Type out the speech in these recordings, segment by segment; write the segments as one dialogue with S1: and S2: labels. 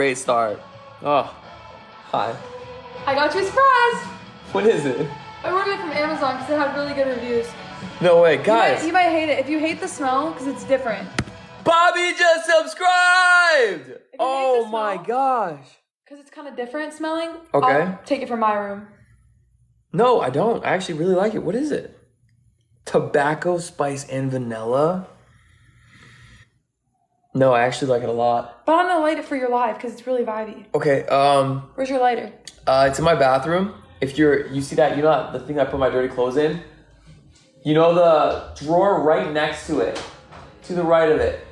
S1: Great start. Oh, hi.
S2: I got you a surprise.
S1: What is it?
S2: I ordered it from Amazon because it had really good reviews.
S1: No way, guys.
S2: You might hate it. If you hate the smell, because it's different.
S1: Bobby just subscribed. Oh
S2: the
S1: my
S2: smell-
S1: gosh.
S2: Because it's kind of different smelling.
S1: Okay.
S2: I'll take it from my room.
S1: No, I don't. I actually really like it. What is it? Tobacco, spice, and vanilla. No, I actually like it a lot.
S2: But I'm gonna light it for your live because it's really vibey.
S1: Okay,
S2: Where's your lighter?
S1: it's in my bathroom. If you see that, you know the thing I put my dirty clothes in? You know the drawer right next to it. To the right of it.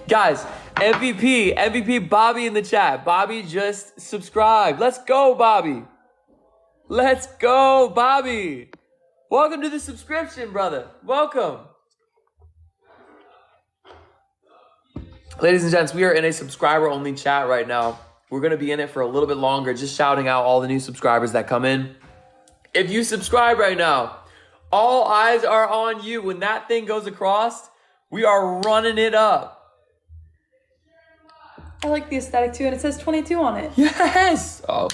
S1: Guys, MVP Bobby in the chat. Bobby just subscribed. Let's go, Bobby. Let's go, Bobby. Welcome to the subscription, brother. Welcome. Ladies and gents, we are in a subscriber-only chat right now. We're going to be in it for a little bit longer, just shouting out all the new subscribers that come in. If you subscribe right now, all eyes are on you. When that thing goes across, we are running it up.
S2: I like the aesthetic too, and it says 22 on it.
S1: Yes! Oh.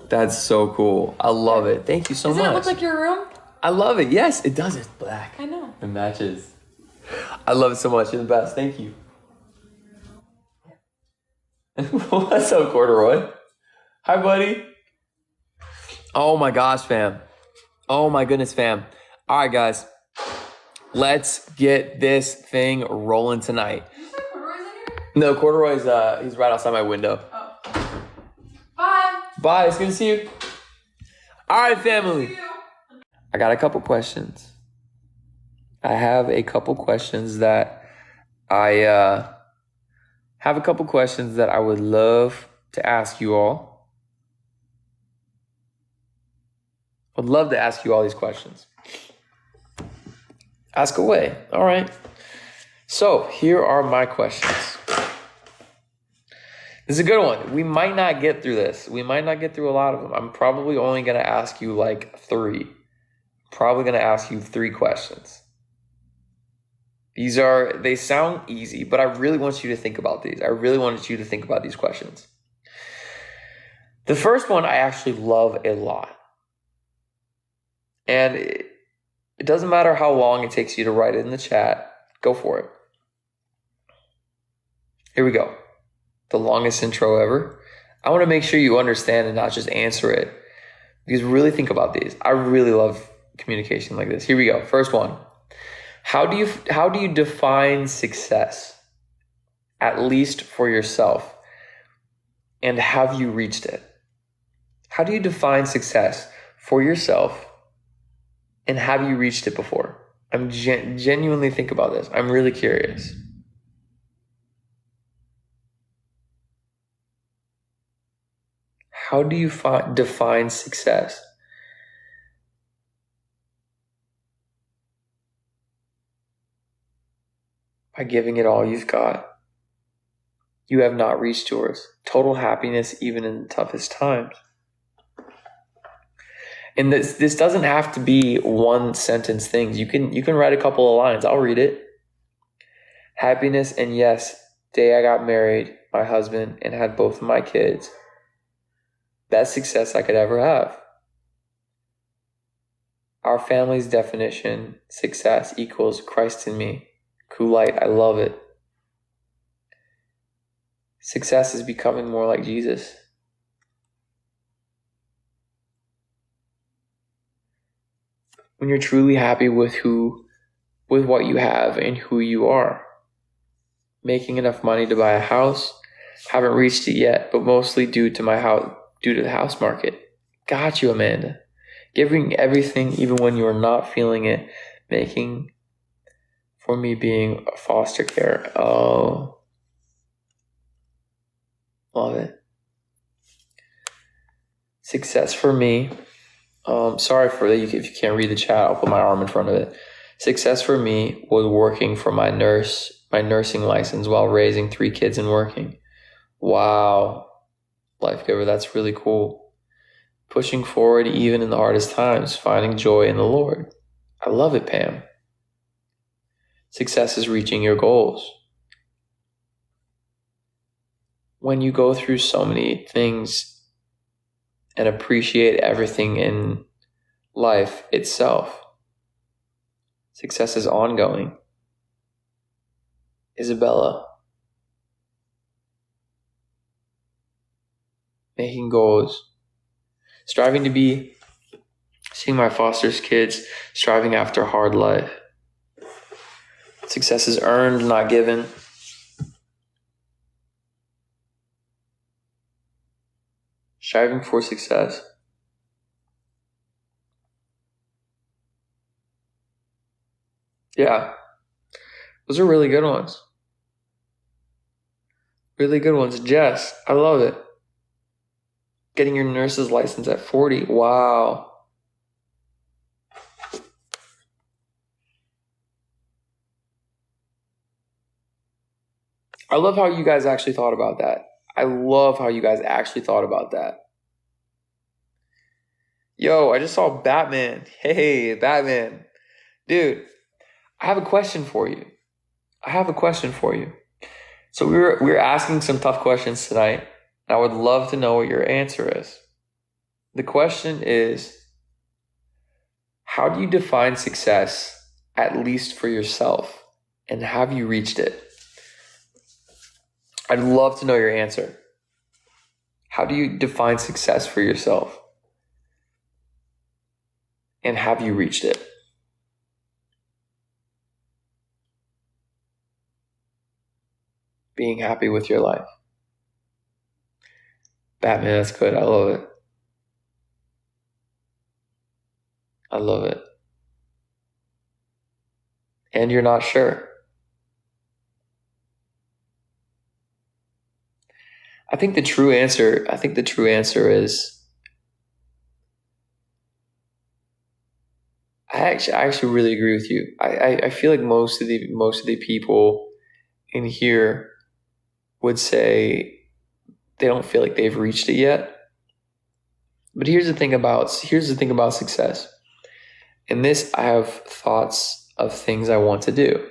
S1: That's so cool. I love it. Thank you so much.
S2: Doesn't it look like your room?
S1: I love it. Yes, it does. It's black.
S2: I know.
S1: It matches. I love it so much. You're the best. Thank you. What's up, Corduroy? Hi, buddy. Oh my gosh, fam. Oh my goodness, fam. All right, guys. Let's get this thing rolling tonight.
S2: Did you say Corduroy's in here?
S1: No, Corduroy's he's right outside my window.
S2: Oh. Bye.
S1: Bye. It's good to see you. All right, family.
S2: See you.
S1: I got a couple questions. I have a couple questions that I would love to ask you all. Would love to ask you all these questions. Ask away. All right. So here are my questions. This is a good one. We might not get through this. We might not get through a lot of them. I'm probably only going to ask you like 3. Probably going to ask you 3 questions. They sound easy, but I really want you to think about these. I really wanted you to think about these questions. The first one I actually love a lot. And it doesn't matter how long it takes you to write it in the chat. Go for it. Here we go. The longest intro ever. I want to make sure you understand and not just answer it. Because really think about these. I really love communication like this. Here we go. First one. How do you define success, at least for yourself? And have you reached it? How do you define success for yourself? And have you reached it before? I'm genuinely think about this. I'm really curious. How do you define success? By giving it all you've got. You have not reached yours. Total happiness even in the toughest times. And this doesn't have to be one sentence things. You can write a couple of lines. I'll read it. Happiness and yes, day I got married, my husband, and had both of my kids. Best success I could ever have. Our family's definition, success equals Christ in me. Coolite, I love it. Success is becoming more like Jesus. When you're truly happy with what you have and who you are. Making enough money to buy a house. Haven't reached it yet, but mostly due to the house market. Got you, Amanda. Giving everything even when you are not feeling it. Making for me being a foster care. Oh. Love it. Success for me. Sorry for that. If you can't read the chat, I'll put my arm in front of it. Success for me was working for my nursing license while raising 3 kids and working. Wow. Life giver, that's really cool. Pushing forward even in the hardest times, finding joy in the Lord. I love it, Pam. Success is reaching your goals. when you go through so many things and appreciate everything in life itself, success is ongoing. Isabella, making goals, striving to be, seeing my foster's kids, striving after a hard life. Success is earned, not given. Striving for success. Yeah, those are really good ones. Really good ones. Jess, I love it. Getting your nurse's license at 40. Wow. I love how you guys actually thought about that. I love how you guys actually thought about that. Yo, I just saw Batman. Hey, Batman. Dude, I have a question for you. So we were asking some tough questions tonight, and I would love to know what your answer is. The question is, how do you define success, at least for yourself, and have you reached it? I'd love to know your answer. How do you define success for yourself? And have you reached it? Being happy with your life. Batman, that's good. I love it. I love it. And you're not sure. I think the true answer is I actually really agree with you. I feel like most of the people in here would say they don't feel like they've reached it yet. But here's the thing about success. In this, I have thoughts of things I want to do.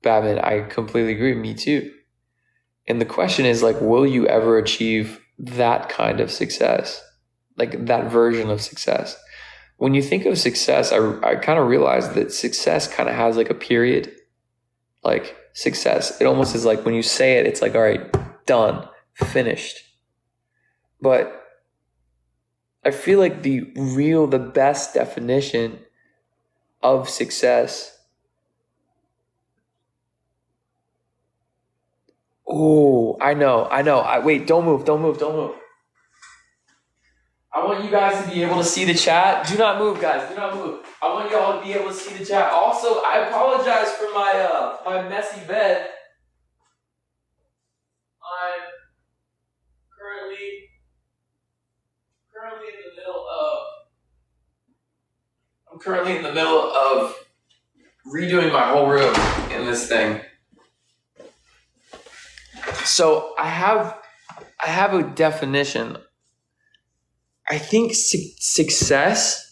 S1: Batman, I completely agree. Me too. And the question is, like, will you ever achieve that kind of success? Like that version of success? When you think of success, I kind of realized that success kind of has like a period. Like success, it almost is like when you say it, it's like, all right, done, finished. But I feel like the best definition of success. Oh, I know. Wait, don't move. I want you guys to be able to see the chat. Do not move, guys. Do not move. I want you all to be able to see the chat. Also, I apologize for my my messy bed. I'm currently in the middle of redoing my whole room in this thing. So I have a definition. I think success.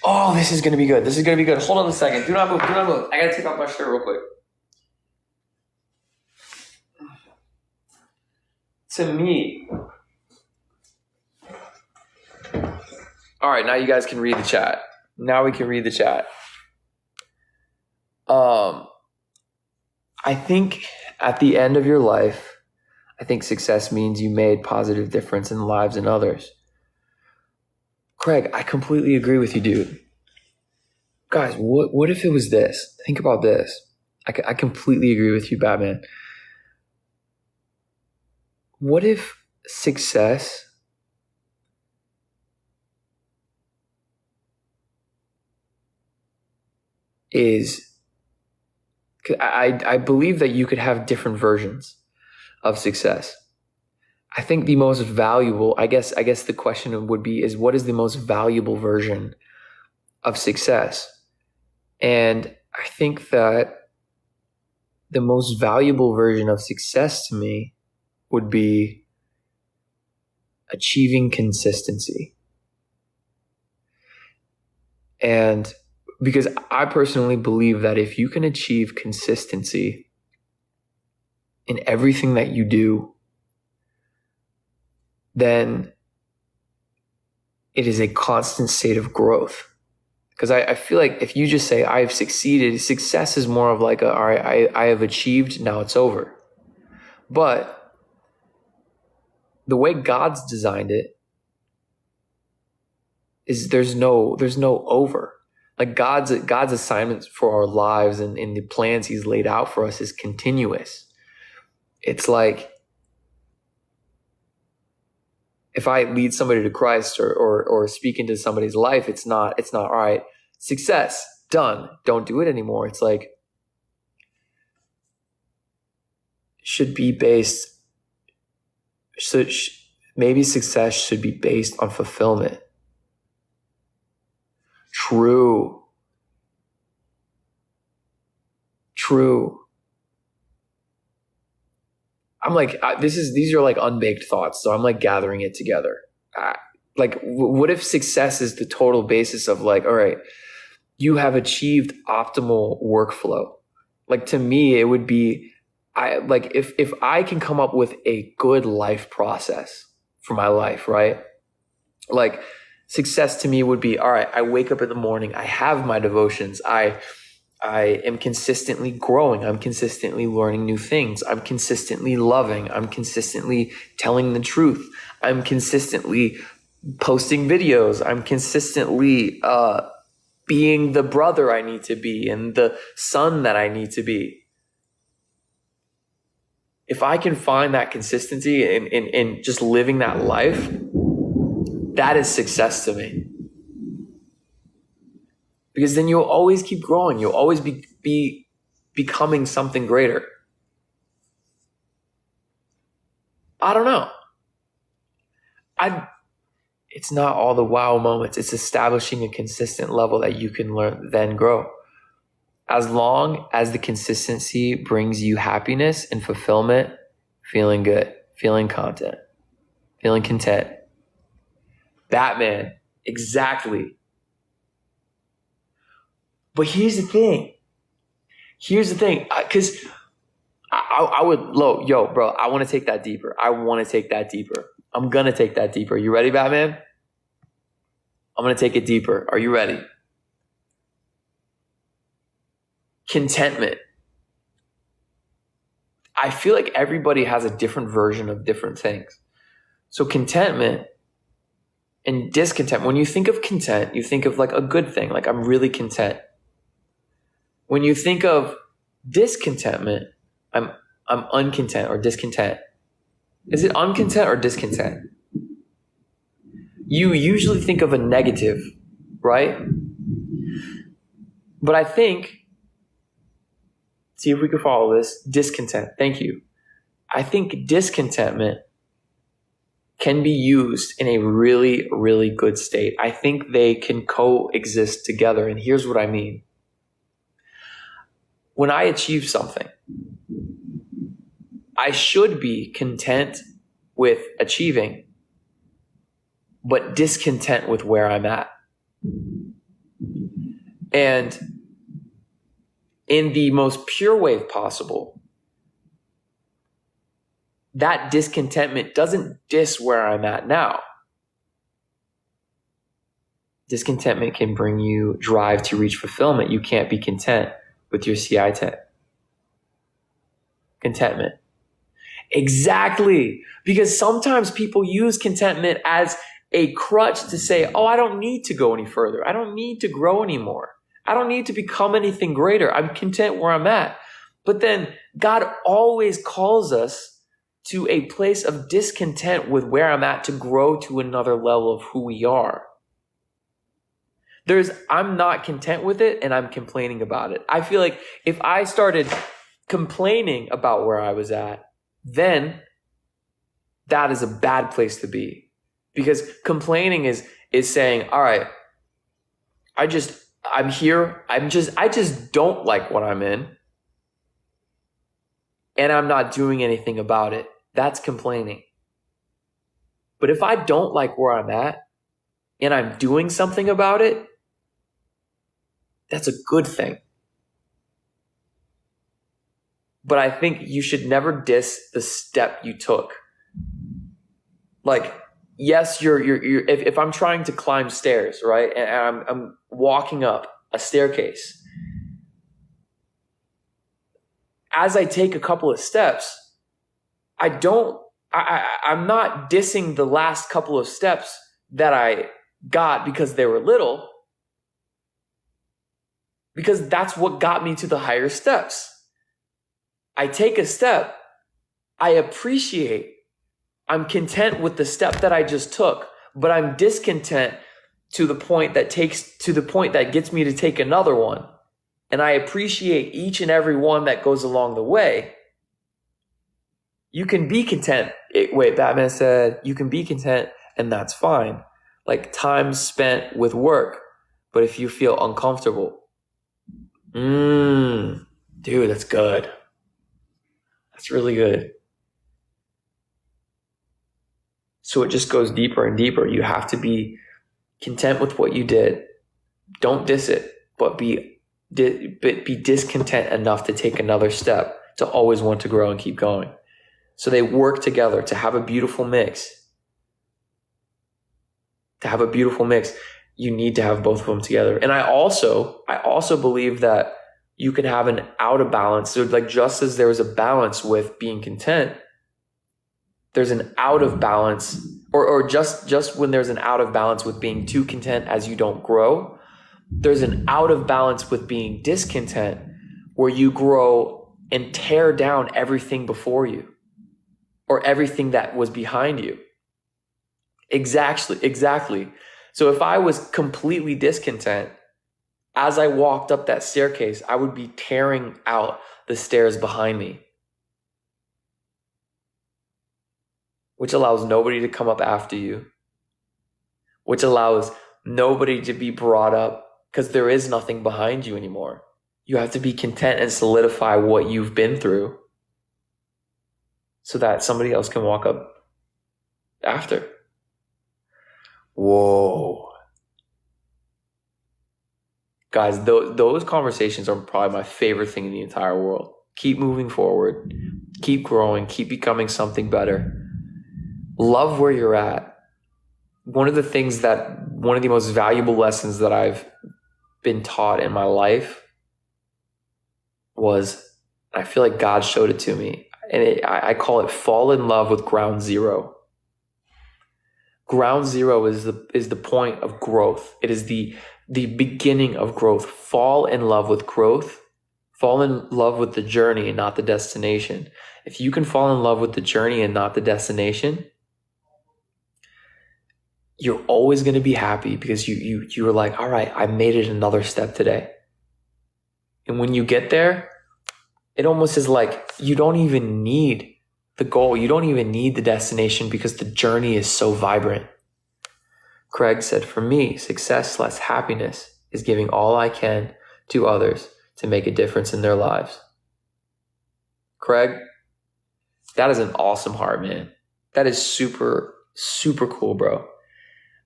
S1: Oh, this is gonna be good. Hold on a second. Do not move. I gotta take off my shirt real quick. To me. All right, now you guys can read the chat. Now we can read the chat. I think at the end of your life, I think success means you made positive difference in the lives of others. Craig, I completely agree with you, dude. Guys, what if it was this? Think about this. I completely agree with you, Batman. What if success is... I believe that you could have different versions of success. I think the most valuable, I guess the question would be, is what is the most valuable version of success? And I think that the most valuable version of success to me would be achieving consistency. And because I personally believe that if you can achieve consistency in everything that you do, then it is a constant state of growth. Because I feel like if you just say, I've succeeded, success is more of like, all right, I have achieved, now it's over. But the way God's designed it is there's no over. Like God's assignments for our lives and the plans he's laid out for us is continuous. It's like, if I lead somebody to Christ or speak into somebody's life, it's not all right, success, done, don't do it anymore. It's like, maybe success should be based on fulfillment. True. I'm like, these are like unbaked thoughts. So I'm like gathering it together. What if success is the total basis of like, all right, you have achieved optimal workflow. Like to me, it would be, if I can come up with a good life process for my life, right? Like success to me would be, all right, I wake up in the morning, I have my devotions, I am consistently growing. I'm consistently learning new things. I'm consistently loving. I'm consistently telling the truth. I'm consistently posting videos. I'm consistently being the brother I need to be and the son that I need to be. If I can find that consistency in just living that life, that is success to me. Because then you'll always keep growing. You'll always be becoming something greater. I don't know. It's not all the wow moments. It's establishing a consistent level that you can learn, then grow. As long as the consistency brings you happiness and fulfillment, feeling good, feeling content, feeling content. Batman, exactly. But here's the thing, because I would, bro, I want to take that deeper. I'm going to take that deeper. You ready, Batman? I'm going to take it deeper. Are you ready? Contentment. I feel like everybody has a different version of different things. So contentment and discontent. When you think of content, you think of like a good thing. Like I'm really content. When you think of discontentment, I'm uncontent or discontent. Is it uncontent or discontent? You usually think of a negative, right? But I think, see if we can follow this, discontent. Thank you. I think discontentment can be used in a really, really good state. I think they can coexist together. And here's what I mean. When I achieve something, I should be content with achieving, but discontent with where I'm at. And in the most pure way possible, that discontentment doesn't diss where I'm at now. Discontentment can bring you drive to reach fulfillment. You can't be content with your CI 10. Contentment. Exactly. Because sometimes people use contentment as a crutch to say, oh, I don't need to go any further. I don't need to grow anymore. I don't need to become anything greater. I'm content where I'm at. But then God always calls us to a place of discontent with where I'm at to grow to another level of who we are. I'm not content with it and I'm complaining about it. I feel like if I started complaining about where I was at, then that is a bad place to be. Because complaining is saying, all right, I'm here. I just don't like what I'm in. And I'm not doing anything about it. That's complaining. But if I don't like where I'm at and I'm doing something about it, that's a good thing. but I think you should never diss the step you took. Like, yes, if I'm trying to climb stairs, right, and I'm walking up a staircase, as I take a couple of steps, I'm not dissing the last couple of steps that I got because they were little, because that's what got me to the higher steps. I take a step, I appreciate, I'm content with the step that I just took, but I'm discontent to the point that gets me to take another one. And I appreciate each and every one that goes along the way. You can be content. Batman said, you can be content, and that's fine. Like, time spent with work. But if you feel uncomfortable, dude, that's good. That's really good. So it just goes deeper and deeper. You have to be content with what you did. Don't diss it, but be discontent enough to take another step, to always want to grow and keep going. So they work together to have a beautiful mix. To have a beautiful mix, you need to have both of them together. And I also believe that you can have an out of balance. So like, just as there is a balance with being content, there's an out of balance, or just when there's an out of balance with being too content as you don't grow, there's an out of balance with being discontent where you grow and tear down everything before you or everything that was behind you. Exactly. So if I was completely discontent, as I walked up that staircase, I would be tearing out the stairs behind me, which allows nobody to come up after you, which allows nobody to be brought up, because there is nothing behind you anymore. You have to be content and solidify what you've been through so that somebody else can walk up after. Whoa. Guys, those conversations are probably my favorite thing in the entire world. Keep moving forward. Keep growing. Keep becoming something better. Love where you're at. One of the most valuable lessons that I've been taught in my life was, I feel like God showed it to me, and I call it fall in love with ground zero. Ground zero is the point of growth. It is the beginning of growth. Fall in love with growth. Fall in love with the journey and not the destination. If you can fall in love with the journey and not the destination, you're always going to be happy, because you were like, all right, I made it another step today. And when you get there, it almost is like you don't even need the goal. You don't even need the destination, because the journey is so vibrant. Craig said, for me, success / happiness is giving all I can to others to make a difference in their lives. Craig, that is an awesome heart, man. That is super, super cool, bro.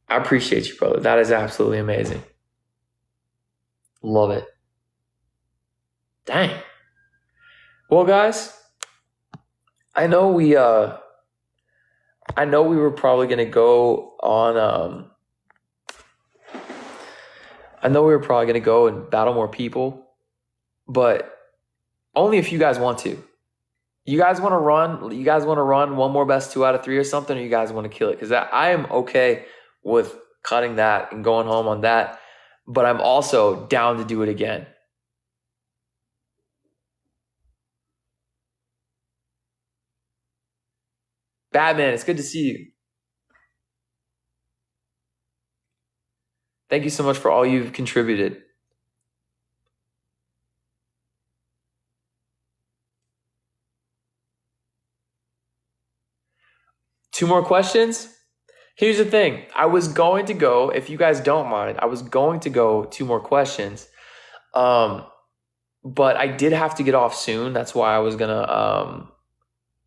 S1: I appreciate you, brother. That is absolutely amazing. Love it. Dang. Well, guys, I know we were probably going to go on, I know we were probably going to go and battle more people, but only if you guys want to. You guys want to run one more best 2 out of 3 or something, or you guys want to kill it? Because I am okay with cutting that and going home on that, but I'm also down to do it again. Batman, it's good to see you. Thank you so much for all you've contributed. Two more questions? Here's the thing. I was going to go, if you guys don't mind, I was going to go 2 more questions. But I did have to get off soon. That's why I was going to,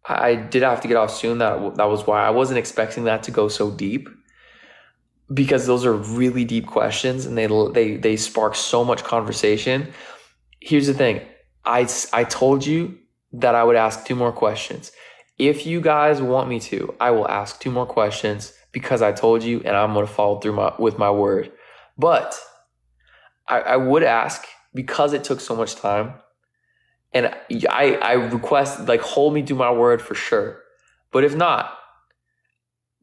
S1: I did have to get off soon. That was why I wasn't expecting that to go so deep, because those are really deep questions and they spark so much conversation. Here's the thing. I told you that I would ask 2 more questions. If you guys want me to, I will ask 2 more questions because I told you and I'm going to follow through with my word. But I would ask, because it took so much time, and I request, like, hold me to my word for sure. But if not,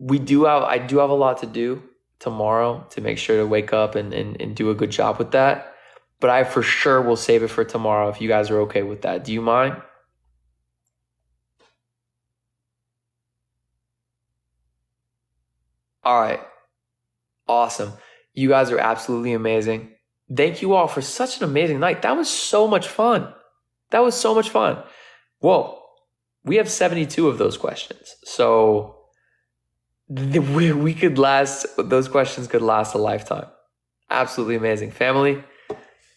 S1: I do have a lot to do tomorrow to make sure to wake up and do a good job with that. But I for sure will save it for tomorrow if you guys are okay with that. Do you mind? All right. Awesome. You guys are absolutely amazing. Thank you all for such an amazing night. That was so much fun. That was so much fun. Whoa. We have 72 of those questions. So we could last, those questions could last a lifetime. Absolutely amazing. Family,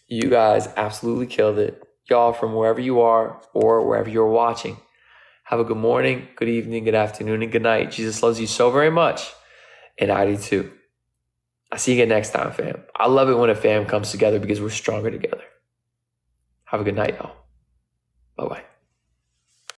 S1: you guys absolutely killed it. Y'all, from wherever you are or wherever you're watching, have a good morning, good evening, good afternoon, and good night. Jesus loves you so very much, and I do too. I'll see you again next time, fam. I love it when a fam comes together because we're stronger together. Have a good night, y'all. Bye-bye.